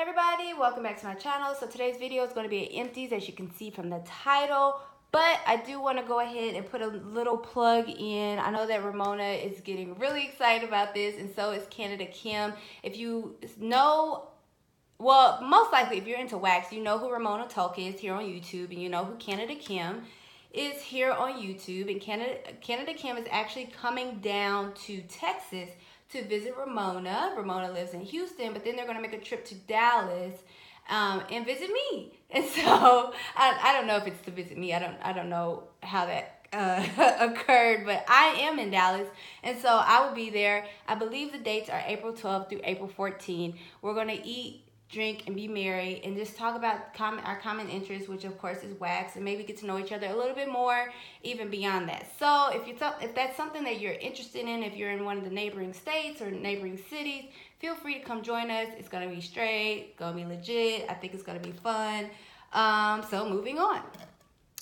everybody, welcome back to my channel. So today's video is going to be empties, as you can see from the title, but I do want to go ahead and put a little plug in. I know that Ramona is getting really excited about this, and so is Canada Kim. If you know, well, most likely if you're into wax, you know who Ramona Tulk is here on YouTube, and you know who Canada Kim is here on YouTube. And Canada Kim is actually coming down to Texas to visit Ramona. Ramona lives in Houston, but then they're going to make a trip to Dallas and visit me. And so I don't know if it's to visit me. I don't know how that occurred, but I am in Dallas, and so I will be there. I believe the dates are April 12th through April 14th. We're going to eat, drink, and be merry, and just talk about our common interests, which of course is wax, and maybe get to know each other a little bit more, even beyond that. So if that's something that you're interested in, if you're in one of the neighboring states or neighboring cities, feel free to come join us. It's gonna be straight, gonna be legit. I think it's gonna be fun. So moving on.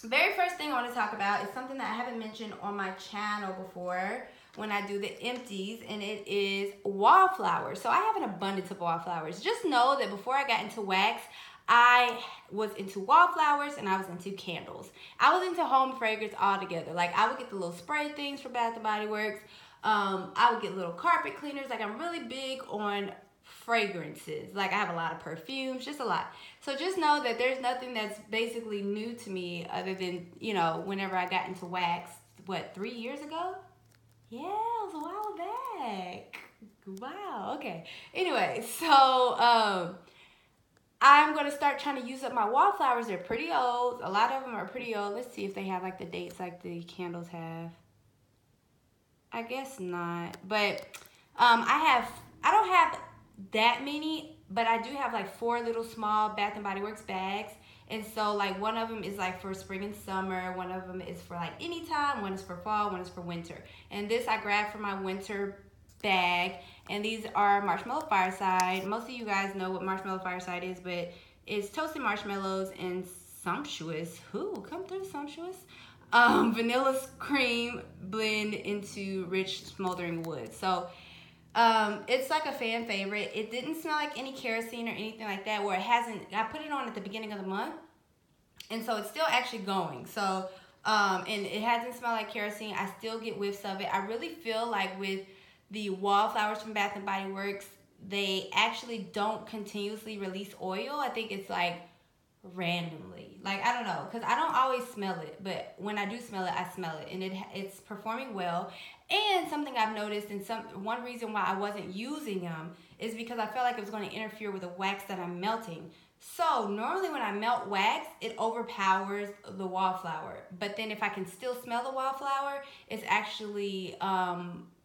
Very first thing I want to talk about is something that I haven't mentioned on my channel before when I do the empties, and it is wallflowers. So I have an abundance of wallflowers. Just know that before I got into wax, I was into wallflowers and I was into candles. I was into home fragrance altogether. Like, I would get the little spray things from Bath & Body Works. I would get little carpet cleaners. Like, I'm really big on fragrances. Like, I have a lot of perfumes, just a lot. So just know that there's nothing that's basically new to me other than, you know, whenever I got into wax, what, 3 years ago? Yeah, it was a while back. Wow, okay. Anyway, so I'm going to start trying to use up my wallflowers. They're pretty old. A lot of them are pretty old. Let's see if they have like the dates like the candles have. I guess not. But I don't have that many, but I do have like 4 little small Bath & Body Works bags. And so, like, one of them is, like, for spring and summer. One of them is for, like, anytime. One is for fall. One is for winter. And this I grabbed from my winter bag. And these are Marshmallow Fireside. Most of you guys know what Marshmallow Fireside is, but it's toasted marshmallows and sumptuous. Ooh, come through, sumptuous. Vanilla cream blend into rich smoldering wood. So, it's like a fan favorite. It didn't smell like any kerosene or anything like that, where it hasn't. I put it on at the beginning of the month, and so it's still actually going. So, and it hasn't smelled like kerosene. I still get whiffs of it. I really feel like with the wallflowers from Bath & Body Works, they actually don't continuously release oil. I think it's like randomly. Like, I don't know, because I don't always smell it, but when I do smell it, I smell it, and it's performing well. And something I've noticed, and one reason why I wasn't using them is because I felt like it was going to interfere with the wax that I'm melting. So normally when I melt wax, it overpowers the wallflower. But then if I can still smell the wallflower, it's actually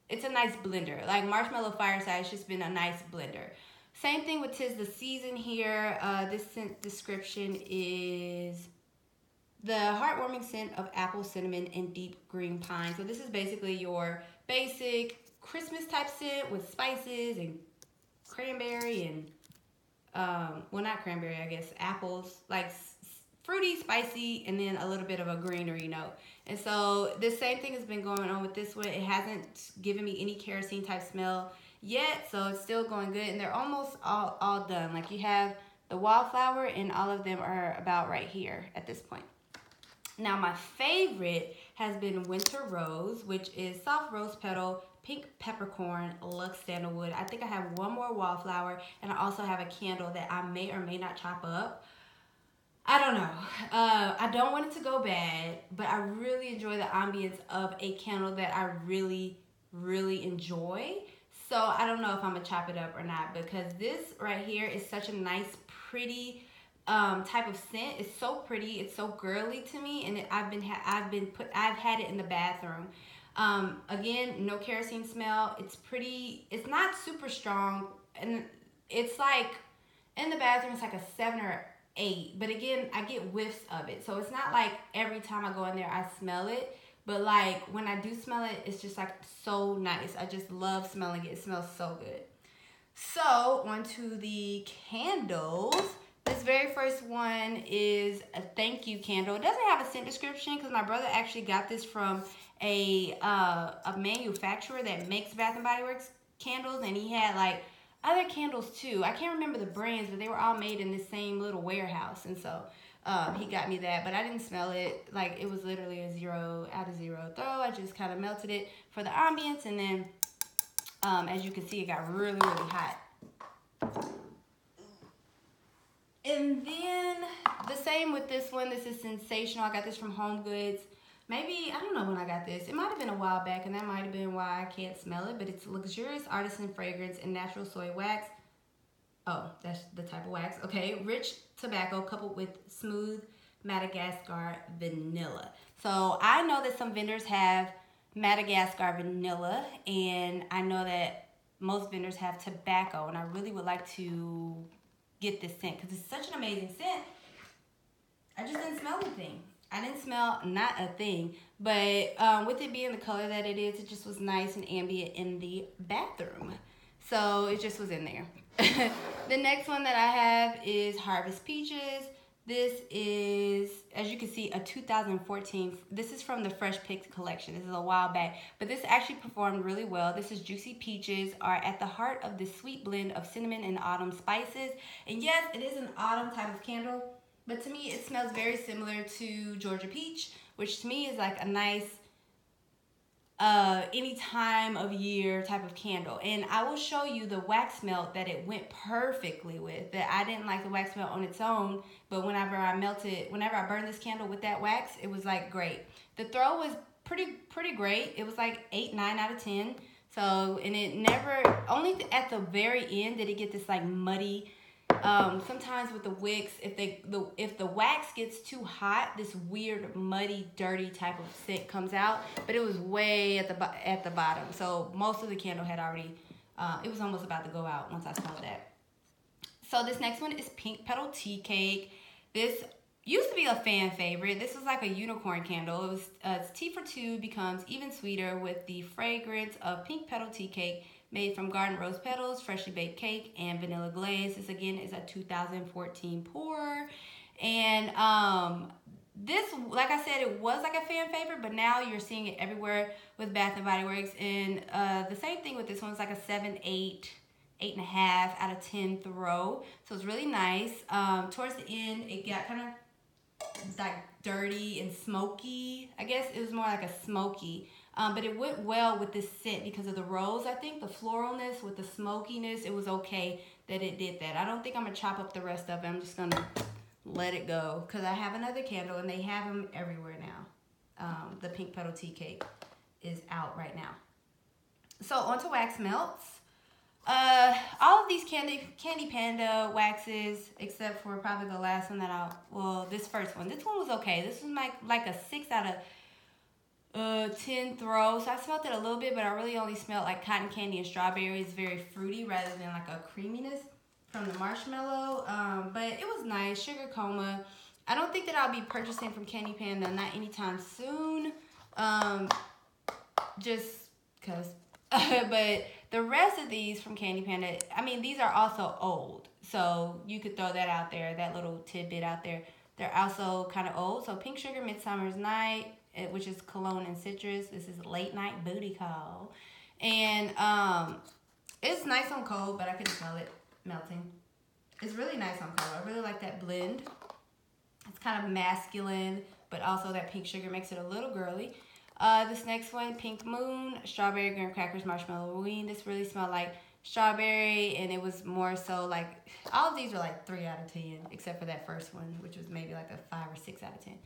it's a nice blender. Like Marshmallow Fireside has just been a nice blender. Same thing with 'Tis the Season here. This scent description is the heartwarming scent of apple, cinnamon, and deep green pine. So this is basically your basic Christmas type scent with spices and cranberry and, well, not cranberry, I guess, apples, like fruity, spicy, and then a little bit of a greenery note. And so the same thing has been going on with this one. It hasn't given me any kerosene type smell yet, so it's still going good, and they're almost all done. Like, you have the wallflower, and all of them are about right here at this point. Now, my favorite has been Winter Rose, which is soft rose petal, pink peppercorn, luxe sandalwood. I think I have one more wallflower, and I also have a candle that I may or may not chop up. I don't know. I don't want it to go bad, but I really enjoy the ambience of a candle that I really, really enjoy. So I don't know if I'm gonna chop it up or not, because this right here is such a nice, pretty type of scent. It's so pretty. It's so girly to me, and I've had it in the bathroom. Again, no kerosene smell. It's pretty. It's not super strong, and it's like in the bathroom. It's like a 7 or 8. But again, I get whiffs of it, so it's not like every time I go in there I smell it. But like when I do smell it, it's just like so nice. I just love smelling it. It smells so good. So on to the candles. This very first one is a thank you candle. It doesn't have a scent description because my brother actually got this from a manufacturer that makes Bath & Body Works candles, and he had like other candles too. I can't remember the brands, but they were all made in the same little warehouse. And so he got me that, but I didn't smell it. Like, it was literally a 0 out of 0 throw. I just kind of melted it for the ambience, and then as you can see, it got really, really hot. And then the same with this one. This is Sensational. I got this from Home Goods. Maybe, I don't know when I got this. It might have been a while back, and that might have been why I can't smell it, but it's luxurious artisan fragrance and natural soy wax. Oh, that's the type of wax. Okay, rich tobacco coupled with smooth Madagascar vanilla. So I know that some vendors have Madagascar vanilla, and I know that most vendors have tobacco, and I really would like to get this scent because it's such an amazing scent. I just didn't smell anything. I didn't smell not a thing, but with it being the color that it is, it just was nice and ambient in the bathroom. So it just was in there. The next one that I have is Harvest Peaches. This is, as you can see, a 2014. This is from the Fresh Picks collection. This is a while back, but this actually performed really well. This is Juicy Peaches are at the heart of this sweet blend of cinnamon and autumn spices. And yes, it is an autumn type of candle, but to me, it smells very similar to Georgia Peach, which to me is like a nice any time of year type of candle. And I will show you the wax melt that it went perfectly with. That I didn't like the wax melt on its own, but whenever I burned this candle with that wax, it was like great. The throw was pretty great. It was like 8, 9 out of 10. So, and it never, only at the very end did it get this like muddy. Sometimes with the wicks, if the wax gets too hot, this weird muddy, dirty type of scent comes out. But it was way at the bottom, so most of the candle had already. It was almost about to go out once I smelled that. So this next one is Pink Petal Tea Cake. This used to be a fan favorite. This was like a unicorn candle. It was tea for two becomes even sweeter with the fragrance of Pink Petal Tea Cake. Made from garden rose petals, freshly baked cake, and vanilla glaze. This again is a 2014 pour. And this, like I said, it was like a fan favorite, but now you're seeing it everywhere with Bath and Body Works. And the same thing with this one. It's like a 7, 8, 8.5 out of 10 throw. So it's really nice. Towards the end, it got kind of like dirty and smoky. I guess it was more like a smoky. But it went well with this scent because of the rose. I think the floralness with the smokiness, it was okay that it did that. I don't think I'm going to chop up the rest of it. I'm just going to let it go because I have another candle and they have them everywhere now. The Pink Petal Tea Cake is out right now. So on to wax melts. All of these Candy Panda waxes, except for probably the last one this first one. This one was okay. This was like a 6 out of 10 throws. So I smelled it a little bit, but I really only smelled like cotton candy and strawberry. It's very fruity rather than like a creaminess from the marshmallow. But it was nice. Sugar Coma. I don't think that I'll be purchasing from Candy Panda, not anytime soon. Just because. But the rest of these from Candy Panda, I mean, these are also old. So you could throw that out there, that little tidbit out there. They're also kind of old. So Pink Sugar Midsummer's Night, which is cologne and citrus. This is Late Night Booty Call. And it's nice on cold, but I can smell it melting. It's really nice on cold. I really like that blend. It's kind of masculine, but also that pink sugar makes it a little girly. This next one, Pink Moon, Strawberry, Graham Crackers, Marshmallow Halloween. This really smelled like strawberry, and it was more so like, all of these are like 3 out of 10, except for that first one, which was maybe like a 5 or 6 out of 10.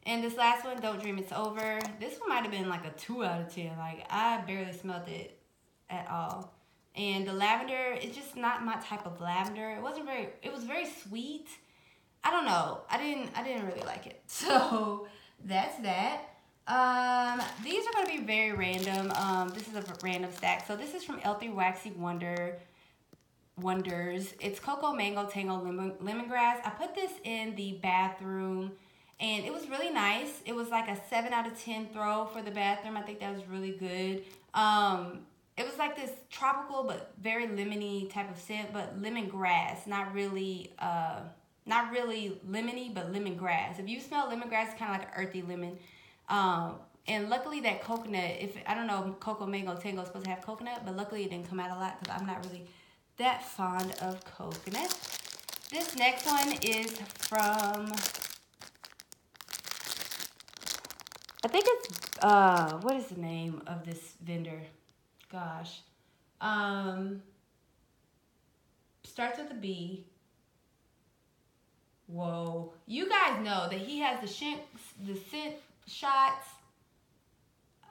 And this last one, Don't Dream It's Over. This one might have been like a 2 out of 10. Like, I barely smelled it at all. And the lavender, it's just not my type of lavender. It was very sweet. I don't know. I didn't really like it. So that's that. These are going to be very random. This is a random stack. So this is from L3 Waxy Wonders. It's Cocoa Mango Tango Lemongrass. I put this in the bathroom, and it was really nice. It was like a 7 out of 10 throw for the bathroom. I think that was really good. It was like this tropical but very lemony type of scent, but lemongrass, not really lemony, but lemongrass. If you smell lemongrass, it's kind of like an earthy lemon. And luckily that coconut, I don't know if Cocoa Mango Tango is supposed to have coconut, but luckily it didn't come out a lot because I'm not really that fond of coconut. This next one is from, I think it's, what is the name of this vendor? Gosh. Starts with a B. Whoa. You guys know that he has the scent shots.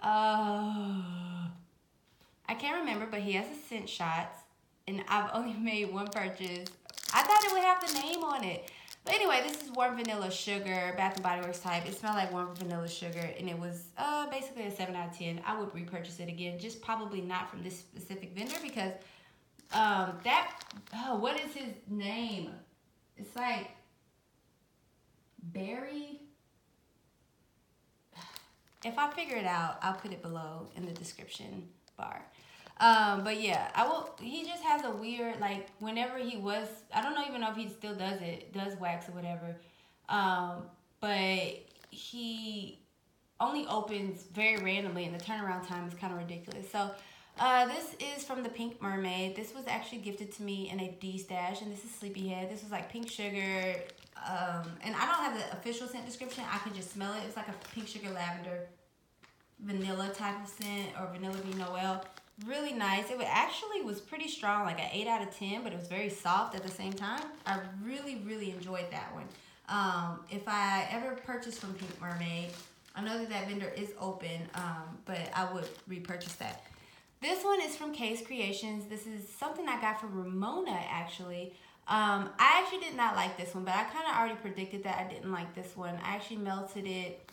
I can't remember, but he has the scent shots. And I've only made one purchase. I thought it would have the name on it. But anyway, this is warm vanilla sugar, Bath and Body Works type. It smelled like warm vanilla sugar, and it was basically a 7 out of 10. I would repurchase it again, just probably not from this specific vendor because what is his name? It's like Barry. If I figure it out, I'll put it below in the description bar. But yeah, he just has a weird, like, whenever he was, I don't even know if he still does wax or whatever. But he only opens very randomly and the turnaround time is kind of ridiculous. So, this is from the Pink Mermaid. This was actually gifted to me in a D-stash, and this is Sleepyhead. This was like pink sugar, and I don't have the official scent description. I could just smell it. It's like a pink sugar lavender vanilla type of scent, or vanilla bean Noel. Really nice. It actually was pretty strong, like an 8 out of 10, but it was very soft at the same time. I really enjoyed that one. If I ever purchase from Pink Mermaid, I know that vendor is open, but I would repurchase that. This one is from Case Creations. This is something I got from Ramona, actually. I actually did not like this one, but I kind of already predicted that I didn't like this one. I actually melted it.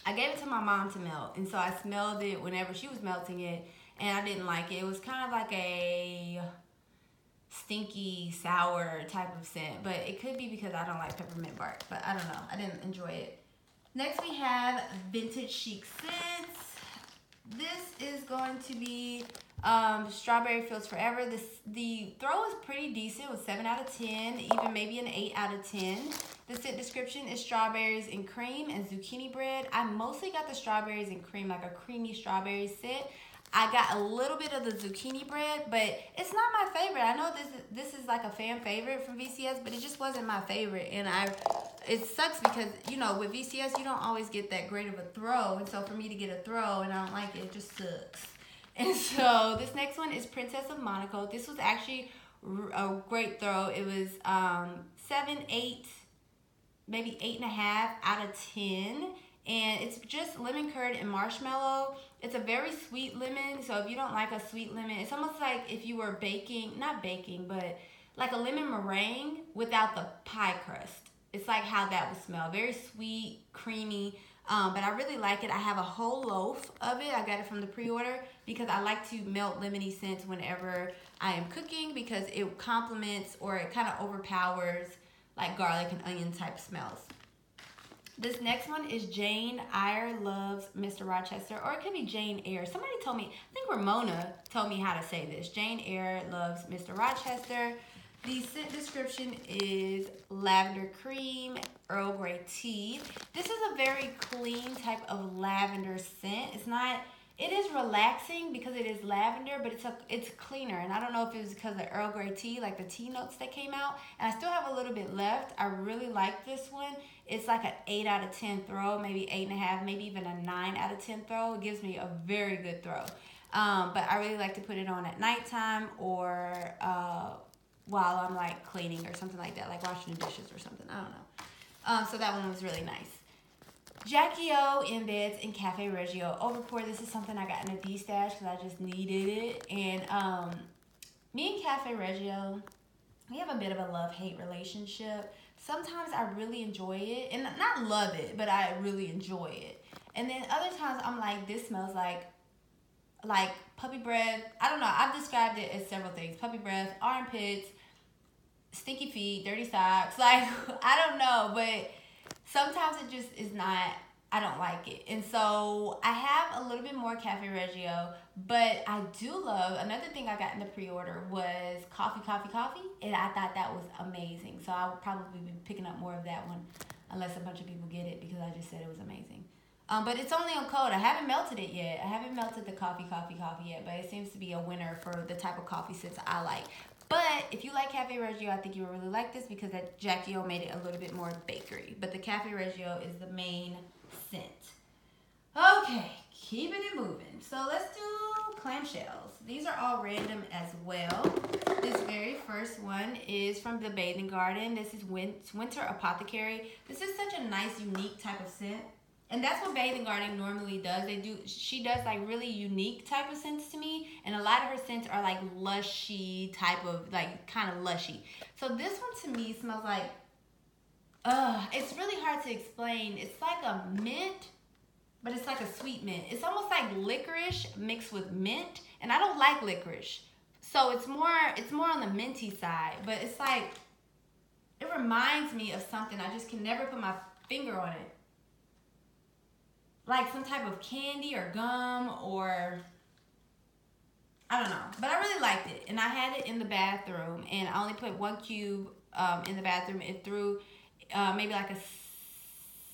I gave it to my mom to melt, and so I smelled it whenever she was melting it, and I didn't like it. It was kind of like a stinky, sour type of scent, but it could be because I don't like peppermint bark, but I don't know. I didn't enjoy it. Next we have Vintage Chic Scents. This is going to be Strawberry Fields Forever. The throw is pretty decent with 7 out of 10, even maybe an 8 out of 10. The scent description is strawberries and cream and zucchini bread. I mostly got the strawberries and cream, like a creamy strawberry scent. I got a little bit of the zucchini bread, but it's not my favorite. I know this is like a fan favorite from VCS, but it just wasn't my favorite. And it sucks because, you know, with VCS, you don't always get that great of a throw. And so for me to get a throw and I don't like it just sucks. And so this next one is Princess of Monaco. This was actually a great throw. It was 7, 8, maybe 8.5 out of 10. And it's just lemon curd and marshmallow. It's a very sweet lemon, so if you don't like a sweet lemon, it's almost like if you were baking, not baking, but like a lemon meringue without the pie crust. It's like how that would smell. Very sweet, creamy, but I really like it. I have a whole loaf of it. I got it from the pre-order because I like to melt lemony scents whenever I am cooking because it complements or it kind of overpowers like garlic and onion type smells. This next one is Jane Eyre Loves Mr. Rochester, or it could be Jane Eyre. Somebody told me, I think Ramona told me how to say this. Jane Eyre Loves Mr. Rochester. The scent description is lavender cream, Earl Grey tea. This is a very clean type of lavender scent. It is relaxing because it is lavender, but it's cleaner. And I don't know if it was because of the Earl Grey tea, like the tea notes that came out. And I still have a little bit left. I really like this one. It's like an 8 out of 10 throw, maybe 8.5, maybe even a 9 out of 10 throw. It gives me a very good throw. But I really like to put it on at nighttime or while I'm like cleaning or something like that, like washing the dishes or something. I don't know. So that one was really nice. Jackie O in Beds and Cafe Reggio Overpour. This is something I got in a D-stash because I just needed it. And me and Cafe Reggio, we have a bit of a love-hate relationship. Sometimes I really enjoy it, and not love it, but I really enjoy it. And then other times I'm like, this smells like puppy breath. I don't know. I've described it as several things. Puppy breath, armpits, stinky feet, dirty socks. Like, I don't know, but sometimes it just is not, I don't like it. And so I have a little bit more Cafe Reggio, but I do love, another thing I got in the pre-order was Coffee, and I thought that was amazing. So I would probably be picking up more of that one unless a bunch of people get it because I just said it was amazing. But it's only on cold. I haven't melted it yet. I haven't melted the coffee yet, but it seems to be a winner for the type of coffee scents I like. But if you like Cafe Reggio, I think you will really like this because that Jackie O made it a little bit more bakery. But the Cafe Reggio is the main scent. Okay, keeping it moving. So let's do clamshells. These are all random as well. This very first one is from the Bathing Garden. This is Winter Apothecary. This is such a nice, unique type of scent. And that's what Bathing Garden normally does. She does like really unique type of scents to me. And a lot of her scents are like lushy type of, like kind of lushy. So this one to me smells like, it's really hard to explain. It's like a mint, but it's like a sweet mint. It's almost like licorice mixed with mint. And I don't like licorice. So it's more on the minty side. But it's like, it reminds me of something. I just can never put my finger on it. Like some type of candy or gum or I don't know. But I really liked it. And I had it in the bathroom. And I only put 1 cube in the bathroom. It threw maybe like a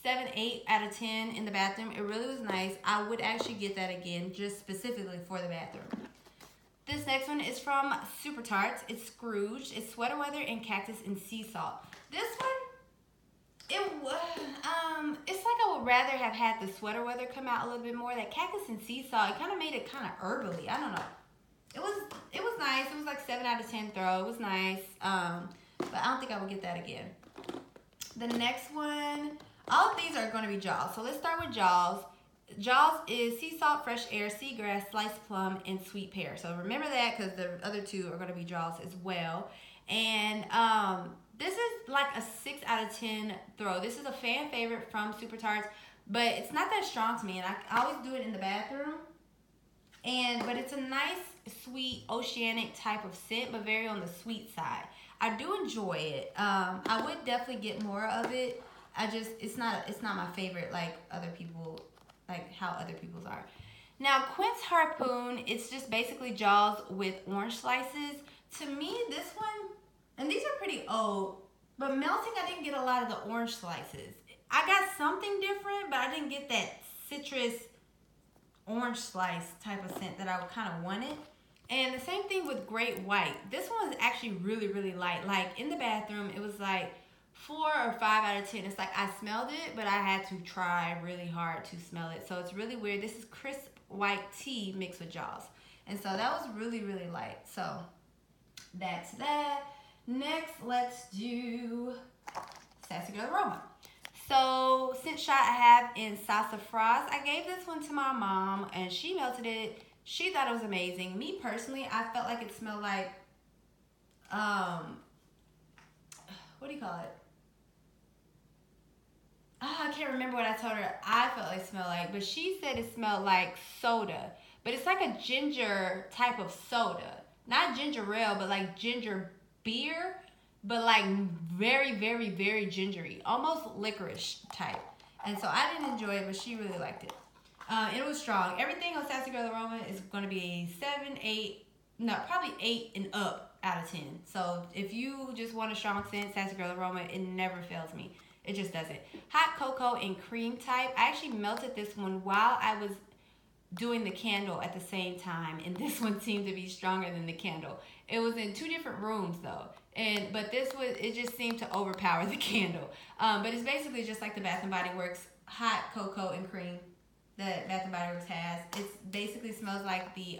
7, 8 out of 10 in the bathroom. It really was nice. I would actually get that again just specifically for the bathroom. This next one is from Super Tarts. It's Scrooge. It's Sweater Weather and Cactus and Sea Salt. This one, it's like I would rather have had the Sweater Weather come out a little bit more. That Cactus and Sea Salt, it kind of made it kind of herbally. I don't know. It was nice. It was like 7 out of 10 throw. It was nice. But I don't think I would get that again. The next one, all of these are going to be Jaws. So let's start with Jaws. Jaws is sea salt, fresh air, seagrass, sliced plum, and sweet pear. So remember that because the other two are going to be Jaws as well. And this is like a 6 out of 10 throw. This is a fan favorite from Super Tarts, but it's not that strong to me. And I always do it in the bathroom. But it's a nice, sweet, oceanic type of scent, but very on the sweet side. I do enjoy it. I would definitely get more of it. It's not my favorite like other people, like how other people's are. Now, Quince Harpoon, it's just basically Jaws with orange slices. To me, this one, and these are pretty old, but melting, I didn't get a lot of the orange slices. I got something different, but I didn't get that citrus orange slice type of scent that I kind of wanted. And the same thing with Great White. This one was actually really, really light. Like in the bathroom, it was like 4 or 5 out of 10. It's like I smelled it, but I had to try really hard to smell it. So it's really weird. This is crisp white tea mixed with Jaws. And so that was really, really light. So that's that. Next, let's do Sassy Girl Aroma. So scent shot I have in Sassafras. I gave this one to my mom and she melted it. She thought it was amazing. Me personally, I felt like it smelled like, what do you call it? I can't remember what I told her I felt like it smelled like, but she said it smelled like soda. But it's like a ginger type of soda. Not ginger ale, but like ginger beer, but like very, very, very gingery. Almost licorice type. And so I didn't enjoy it, but she really liked it. It was strong. Everything on Sassy Girl Aroma is going to be 7, 8, no, probably 8 and up out of 10. So if you just want a strong scent, Sassy Girl Aroma, it never fails me. It just doesn't. Hot cocoa and cream type. I actually melted this one while I was doing the candle at the same time, and this one seemed to be stronger than the candle. It was in 2 different rooms though, but this was, it just seemed to overpower the candle. But it's basically just like the Bath and Body Works hot cocoa and cream that Bath and Body Works has. It basically smells like the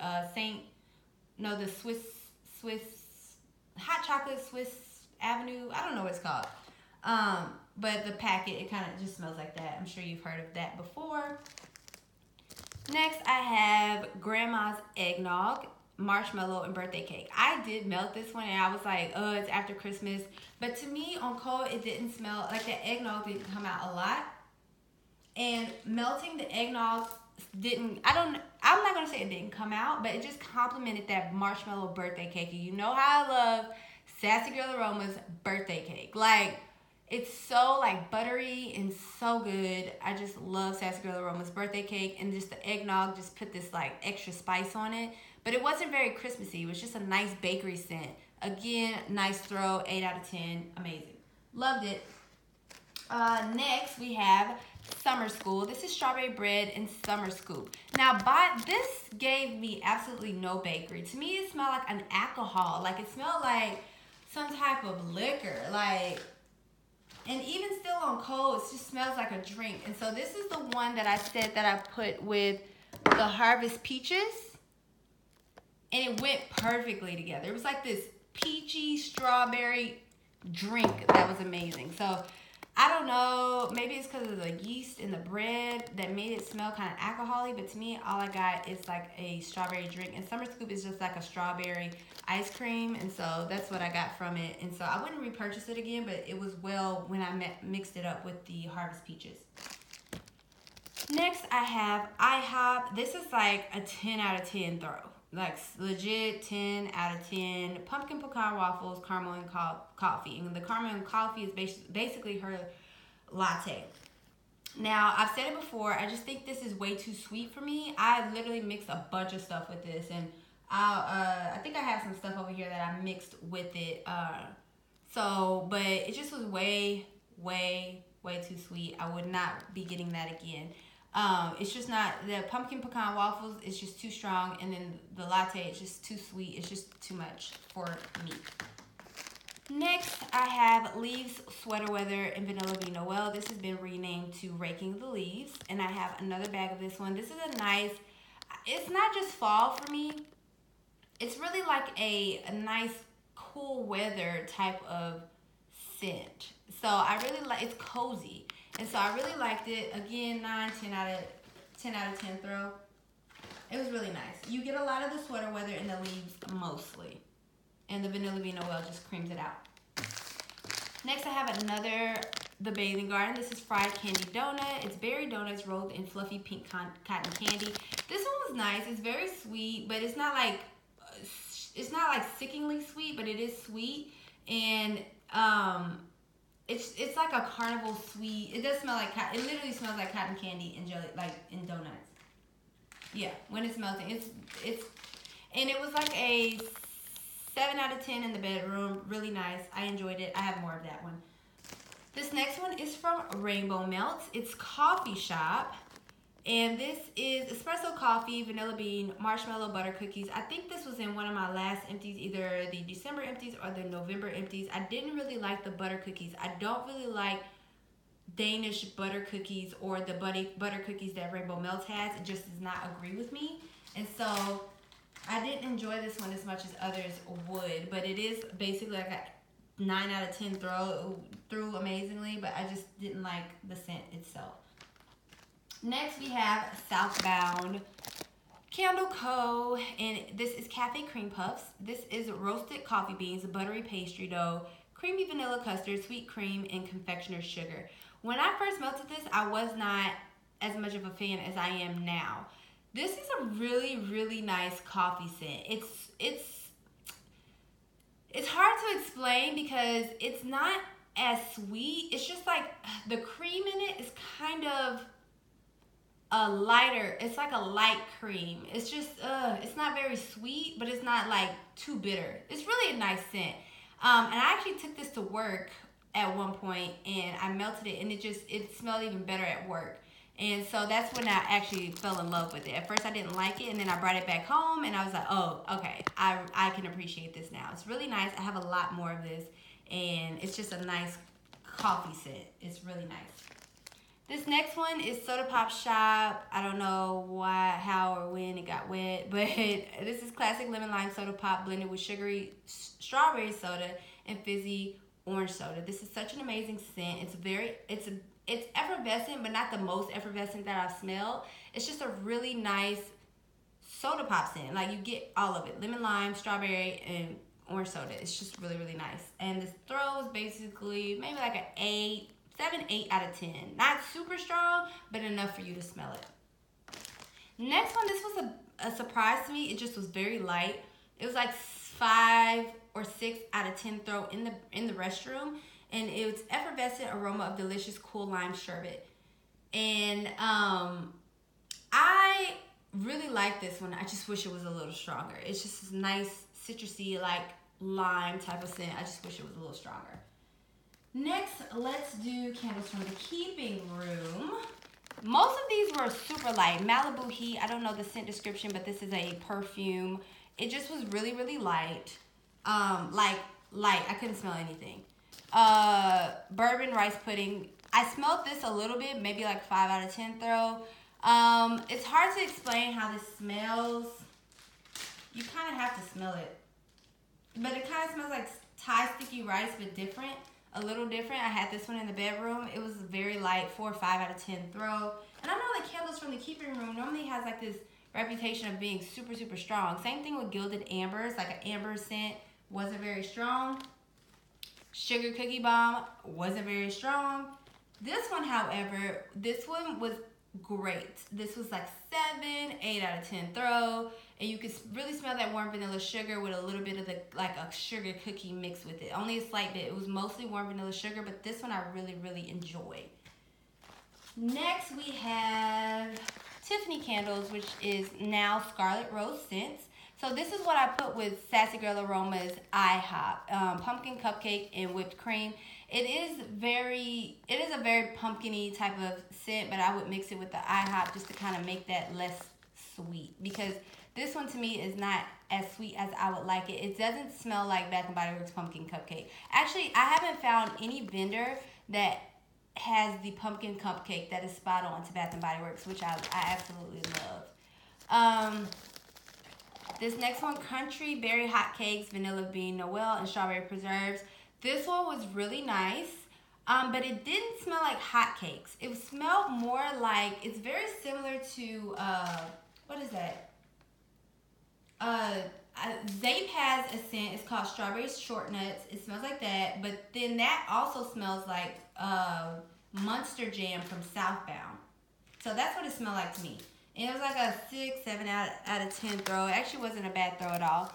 the Swiss hot chocolate Swiss Avenue. I don't know what it's called. But the packet, it kind of just smells like that. I'm sure you've heard of that before. Next, I have Grandma's Eggnog, Marshmallow, and Birthday Cake. I did melt this one, and I was like, oh, it's after Christmas. But to me, on cold, it didn't smell, like the eggnog didn't come out a lot. And melting the eggnog didn't, I'm not going to say it didn't come out, but it just complemented that marshmallow birthday cake. You know how I love Sassy Girl Aroma's birthday cake. Like, it's so like buttery and so good. I just love Sassy Girl Aroma's birthday cake, and just the eggnog just put this like extra spice on it. But it wasn't very Christmassy. It was just a nice bakery scent. Again, nice throw, 8 out of 10, amazing. Loved it. Next we have Summer School. This is strawberry bread and summer scoop. Now, this gave me absolutely no bakery. To me, it smelled like an alcohol. Like, it smelled like some type of liquor. Like, and even still on cold, it just smells like a drink. And so this is the one that I said that I put with the Harvest Peaches. And it went perfectly together. It was like this peachy strawberry drink that was amazing. So I don't know, maybe it's because of the yeast in the bread that made it smell kind of alcohol-y, but to me, all I got is like a strawberry drink. And Summer Scoop is just like a strawberry ice cream, and so that's what I got from it. And so I wouldn't repurchase it again, but it was well when I mixed it up with the Harvest Peaches. Next, I have IHOP. This is like a 10 out of 10 throw. Like legit 10 out of 10. Pumpkin pecan waffles, caramel and coffee. And the caramel and coffee is basically her latte. Now, I've said it before, I just think this is way too sweet for me. I literally mixed a bunch of stuff with this, and I think I have some stuff over here that I mixed with it. But it just was way too sweet. I would not be getting that again. It's just not, the pumpkin pecan waffles is just too strong, and then the latte is just too sweet. It's just too much for me. Next, I have Leaves Sweater Weather and Vanilla Bean Noel. This has been renamed to Raking the Leaves, and I have another bag of this one. This is a nice, it's not just fall for me. It's really like a nice cool weather type of scent. So I really like, it's cozy. And so I really liked it. Again, 10 out of 10 throw. It was really nice. You get a lot of the sweater weather in the leaves mostly. And the Vanilla Bean Noel just creams it out. Next, I have the Bathing Garden. This is fried candy donut. It's berry donuts rolled in fluffy pink cotton candy. This one was nice. It's very sweet, but it's not like sickeningly sweet, but it is sweet. And it's like a carnival sweet. It does smell like it literally smells like cotton candy and jelly, like in donuts. Yeah, when it's melting, and it was like a 7 out of 10 in the bedroom. Really nice. I enjoyed it. I have more of that one. This next one is from Rainbow Melts. It's Coffee Shop. And this is espresso coffee, vanilla bean, marshmallow butter cookies. I think this was in one of my last empties, either the December empties or the November empties. I didn't really like the butter cookies. I don't really like Danish butter cookies or the butter cookies that Rainbow Melts has. It just does not agree with me. And so I didn't enjoy this one as much as others would. But it is basically like a 9 out of 10 through amazingly. But I just didn't like the scent itself. Next, we have Southbound Candle Co. And this is Cafe Cream Puffs. This is roasted coffee beans, buttery pastry dough, creamy vanilla custard, sweet cream, and confectioner's sugar. When I first melted this, I was not as much of a fan as I am now. This is a really nice coffee scent. It's hard to explain because it's not as sweet. It's just like the cream in it is kind of it's like a light cream. It's just, it's not very sweet, but it's not like too bitter. It's really a nice scent. And I actually took this to work at one point and I melted it and it smelled even better at work. And so that's when I actually fell in love with it. At first I didn't like it, and then I brought it back home and I was like, oh, okay, I can appreciate this now. It's really nice. I have a lot more of this, and it's just a nice coffee scent. It's really nice. This next one is Soda Pop Shop. I don't know why, how, or when it got wet, but this is classic lemon lime soda pop blended with sugary strawberry soda and fizzy orange soda. This is such an amazing scent. It's effervescent, but not the most effervescent that I've smelled. It's just a really nice soda pop scent. Like, you get all of it. Lemon lime, strawberry, and orange soda. It's just really nice. And this throw is basically maybe like an 7, 8 out of 10. Not super strong, but enough for you to smell it. Next one, this was a surprise to me. It just was very light. It was like 5 or 6 out of 10 throw in the restroom. And it was effervescent aroma of delicious cool lime sherbet. And I really like this one. I just wish it was a little stronger. It's just this nice citrusy, like lime type of scent. I just wish it was a little stronger. Next, let's do candles from the keeping room. Most of these were super light. Malibu Heat, I don't know the scent description, but this is a perfume. It just was really, really light. Like light. I couldn't smell anything. Bourbon rice pudding. I smelled this a little bit, maybe like 5 out of 10 throw. It's hard to explain how this smells. You kind of have to smell it. But it kind of smells like Thai sticky rice, but different. A little different. I had this one in the bedroom. It was very light, 4 or 5 out of 10 throw. And I know the candles from the keeping room normally has like this reputation of being super, super strong. Same thing with gilded ambers. Like an amber scent wasn't very strong. Sugar cookie bomb wasn't very strong. This one, however, this one was great. This was like 7, 8 out of 10 throw. And you could really smell that warm vanilla sugar with a little bit of the like a sugar cookie mixed with it. Only a slight bit. It was mostly warm vanilla sugar, but this one I really, really enjoyed. Next we have Tiffany candles, which is now Scarlet Rose Scents. So this is what I put with Sassy Girl Aroma's IHOP. Pumpkin cupcake and whipped cream. It is a very pumpkin-y type of scent, but I would mix it with the IHOP just to kind of make that less sweet, because this one to me is not as sweet as I would like it. It doesn't smell like Bath & Body Works pumpkin cupcake. Actually, I haven't found any vendor that has the pumpkin cupcake that is spot on to Bath & Body Works, which I absolutely love. This next one, Country Berry Hot Cakes, Vanilla Bean Noel, and Strawberry Preserves. This one was really nice, but it didn't smell like hot cakes. It smelled more like, it's very similar to, what is that? Zape has a scent. It's called Strawberry Short Nuts. It smells like that, but then that also smells like Monster Jam from Southbound. So that's what it smelled like to me. And it was like a 6, 7 out of 10 throw. It actually wasn't a bad throw at all.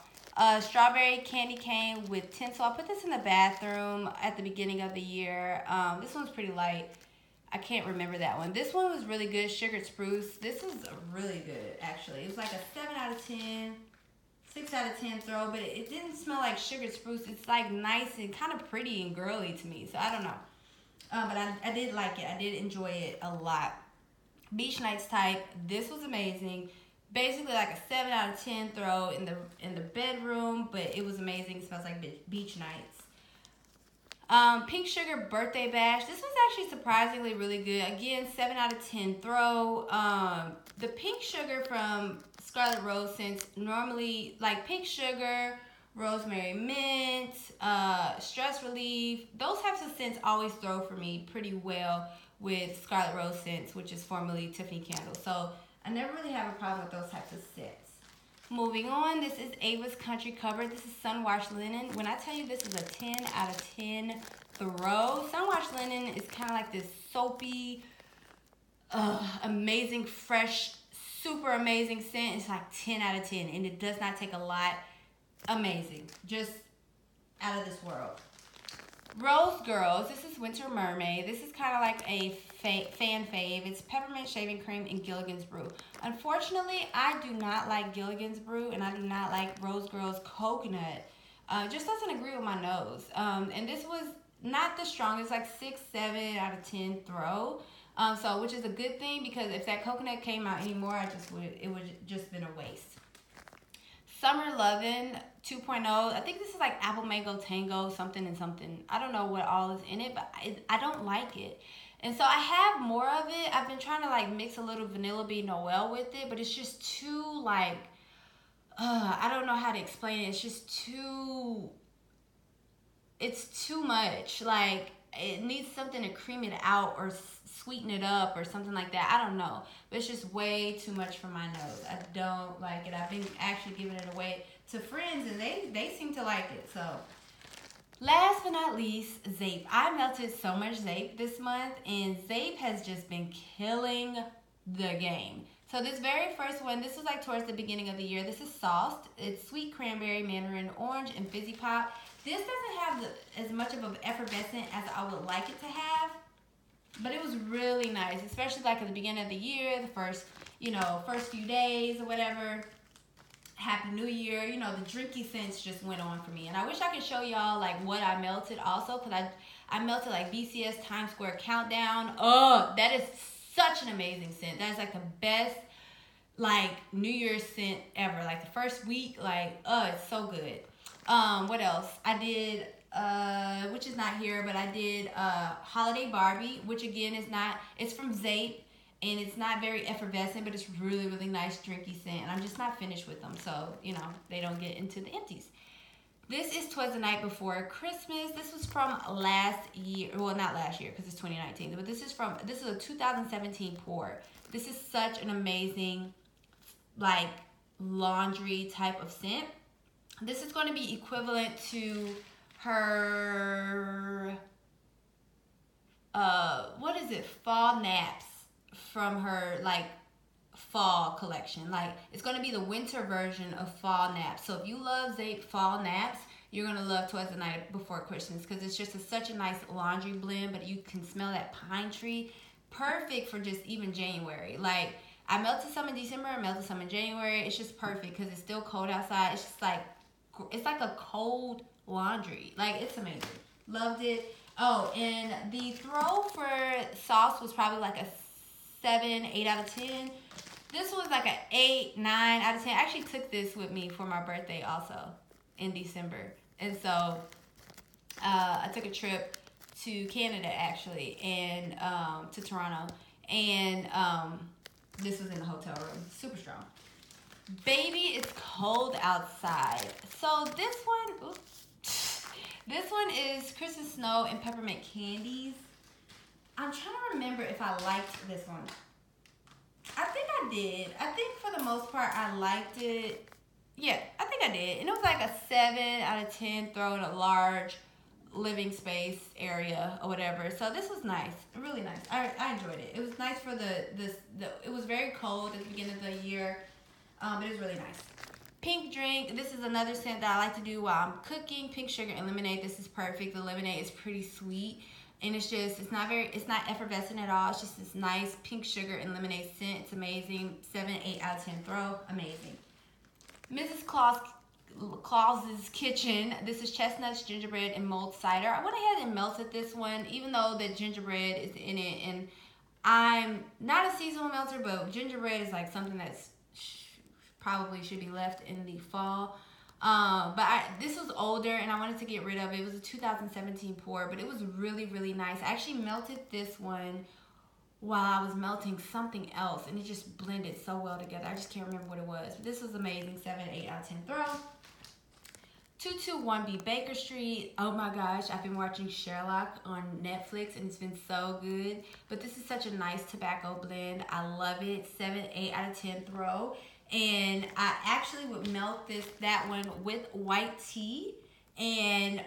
Strawberry Candy Cane with tinsel. I put this in the bathroom at the beginning of the year. This one's pretty light. I can't remember that one. This one was really good. Sugared Spruce. This was really good, actually. It was like a 7 out of 10. 6 out of 10 throw, but it didn't smell like Sugared Spruce. It's like nice and kind of pretty and girly to me, so I don't know. But I did like it. I did enjoy it a lot. Beach Nights type. This was amazing. Basically like a 7 out of 10 throw in the bedroom, but it was amazing. It smells like Beach Nights. Pink Sugar Birthday Bash. This was actually surprisingly really good. Again, 7 out of 10 throw. The Pink Sugar from Scarlet Rose Scents, normally like Pink Sugar, Rosemary Mint, Stress Relief, those types of scents always throw for me pretty well with Scarlet Rose Scents, which is formerly Tiffany Candles. So I never really have a problem with those types of scents. Moving on, this is Ava's Country Cover. This is Sun-Washed Linen. When I tell you this is a 10 out of 10 throw, Sun-Washed Linen is kind of like this soapy, amazing, fresh, super amazing scent. It's like 10 out of 10, and it does not take a lot. Amazing. Just out of this world. Rose Girls. This is Winter Mermaid. This is kind of like a fan fave. It's peppermint shaving cream and Gilligan's Brew. Unfortunately, I do not like Gilligan's Brew, and I do not like Rose Girls coconut. Just doesn't agree with my nose. And this was not the strongest, like 6, 7 out of 10 throw. So which is a good thing, because if that coconut came out anymore, it would just been a waste. Summer Lovin' 2.0. I think this is like apple mango tango something and something. I don't know what all is in it, but I don't like it. And so I have more of it. I've been trying to like mix a little Vanilla Bean Noel with it, but it's just too like, I don't know how to explain it. It's just too, it's too much. Like it needs something to cream it out or sweeten it up or something like that. I don't know. But it's just way too much for my nose. I don't like it. I've been actually giving it away to friends, and they seem to like it. So last but not least, Zape. I melted so much Zape this month, and Zape has just been killing the game. So this very first one, this was like towards the beginning of the year. This is Sauced. It's sweet cranberry, mandarin orange, and fizzy pop. This doesn't have as much of an effervescent as I would like it to have, but it was really nice, especially like at the beginning of the year, the first few days or whatever. Happy New Year. The drinky scents just went on for me. And I wish I could show y'all like what I melted also, because I melted like BCS Times Square Countdown. Oh, that is such an amazing scent. That is like the best like New Year's scent ever. Like the first week, like, it's so good. What else? I did, which is not here, but I did Holiday Barbie, which again is not, it's from Zape, and it's not very effervescent, but it's really, really nice drinky scent. And I'm just not finished with them, so, you know, they don't get into the empties. This is 'Twas the Night Before Christmas. This was from last year. Well, not last year because it's 2019. But this is a 2017 pour. This is such an amazing, like, laundry type of scent. This is going to be equivalent to her, what is it? Fall Naps from her, like, fall collection. Like, it's going to be the winter version of Fall Naps. So if you love Zape Fall Naps, you're going to love 'Twas the Night Before Christmas because it's just such a nice laundry blend, but you can smell that pine tree. Perfect for just even January. Like, I melted some in December, I melted some in January. It's just perfect because it's still cold outside. It's just like, it's like a cold laundry. Like, it's amazing. Loved it. Oh, and the throw for sauce was probably like a 7, 8 out of 10. This was like an 8, 9 out of 10. I actually took this with me for my birthday also in December. And so I took a trip to Canada actually, and to Toronto. And this was in the hotel room. Super strong. Baby, it's cold outside. So this one, oops, this one is Christmas Snow and Peppermint Candies. I'm trying to remember if I liked this one. I think I did. I think for the most part I liked it. Yeah, I think I did. And it was like a 7 out of 10 throw in a large living space area or whatever. So this was nice. Really nice. I enjoyed it. It was nice for the it was very cold at the beginning of the year. But it was really nice. Pink drink. This is another scent that I like to do while I'm cooking. Pink sugar and lemonade. This is perfect. The lemonade is pretty sweet. And it's not effervescent at all. It's just this nice pink sugar and lemonade scent. It's amazing. 7, 8 out of 10 throw. Amazing. Mrs. Claus's Kitchen. This is chestnuts, gingerbread, and mulled cider. I went ahead and melted this one, even though the gingerbread is in it. And I'm not a seasonal melter, but gingerbread is like something that's probably should be left in the fall. But this was older and I wanted to get rid of it. It was a 2017 pour, but it was really, really nice. I actually melted this one while I was melting something else, and it just blended so well together. I just can't remember what it was. But this was amazing. 7, 8 out of 10 throw. 221B Baker Street. Oh my gosh, I've been watching Sherlock on Netflix and it's been so good. But this is such a nice tobacco blend. I love it. 7, 8 out of 10 throw. And I actually would melt that one with white tea. And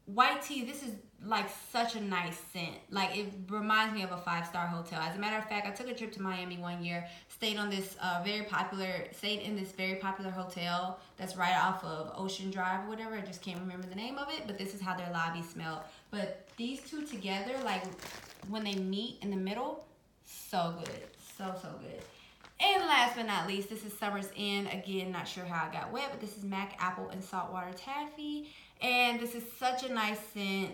white tea, this is like such a nice scent. Like, it reminds me of a 5-star hotel. As a matter of fact, I took a trip to Miami one year, stayed in this very popular hotel that's right off of Ocean Drive or whatever. I just can't remember the name of it, but this is how their lobby smelled. But these two together, like when they meet in the middle, so good. So good. And last but not least, this is Summer's End. Again, not sure how I got wet, but this is Mac Apple and Saltwater Taffy. And this is such a nice scent.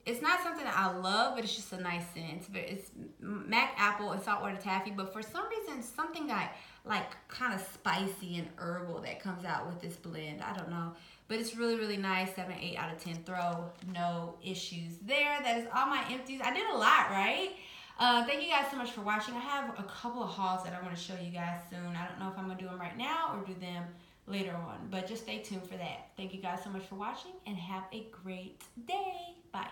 It's not something that I love, but it's just a nice scent. It's Mac Apple and Saltwater Taffy, but for some reason, something like kind of spicy and herbal that comes out with this blend. I don't know. But it's really, really nice. 7, 8 out of 10 throw. No issues there. That is all my empties. I did a lot, right? Thank you guys so much for watching. I have a couple of hauls that I want to show you guys soon. I don't know if I'm going to do them right now or do them later on, but just stay tuned for that. Thank you guys so much for watching and have a great day. Bye.